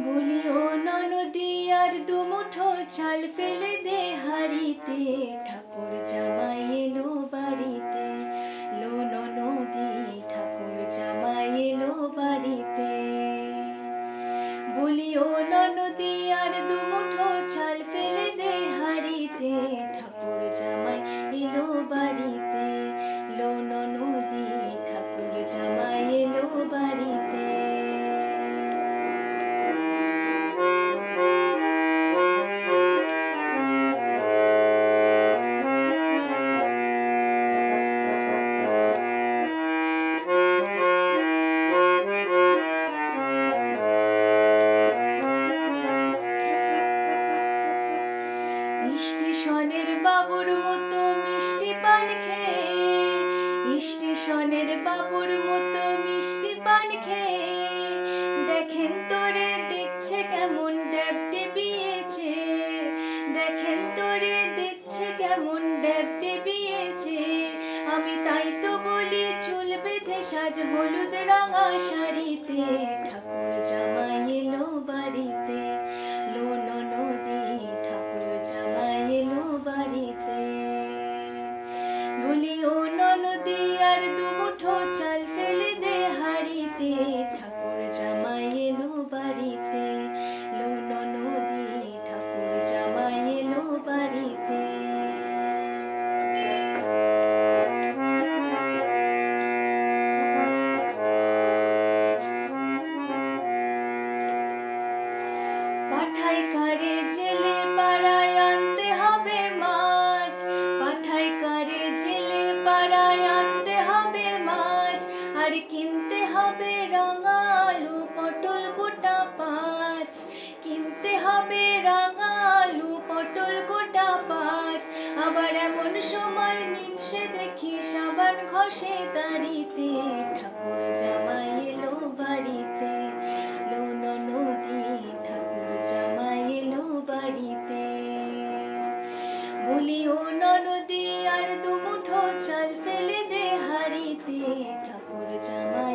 বলি ও ননদি আর দুমুঠো চাল ফেলে দে হাড়িতে, ঠাকুর জামাই এলো বাড়িতে। লো ননদি ঠাকুর জামাই এলো বাড়িতে। বলি ও ননদি আর দুমুঠো চাল ফেলে দে হাড়িতে, ঠাকুর জামাই এলো বাড়িতে। লো ননদি ঠাকুর জামাই এলো বাড়িতে। স্টেশনের বাবুর মতো মিষ্টি পান খেয়ে, স্টেশনের বাবুর মতো মিষ্টি পান খেয়ে, দেখেন তোরে দেখছে কেমন ড্যাব ডেবিয়েছে। দেখেন তোরে দেখছে কেমন ড্যাব ডেবিয়েছে। আমি তাই তো বলি চুল বেঁধে সাজ হলুদ রাঙা শাড়িতে, ঠাকুর জামাই এলো বাড়িতে। লো ননদি ঠাকুর জামাই এলো বাড়িতে। বলি ও ননদি আর দুমুঠো চাল ফেলে দে হাড়িতে, ঠাকুর জামাই এলো বাড়িতে। লো ননদি ঠাকুর জামাই এলো বাড়িতে। পাঠাই কারে জেলে পাড়ায় আনতে হবে মাছ, পাঠাই কারে জেলে পাড়ায় আনতে হবে মাছ। আর কিনতে হবে রাঙা আলু পটল গোটা 5, কিনতে হবে রাঙা আলু পটল গোটা 5। আবার এমন সময় মিনসে দেখি সাবান ঘষে দাড়িতে, ঠাকুর জামাই এলো বাড়িতে। লো ননদি ঠাকুর জামাই এলো বাড়িতে। বলি ও ননদি আর দুমুঠো চাল ফেলে দে হাড়িতে, ঠাকুর জামাই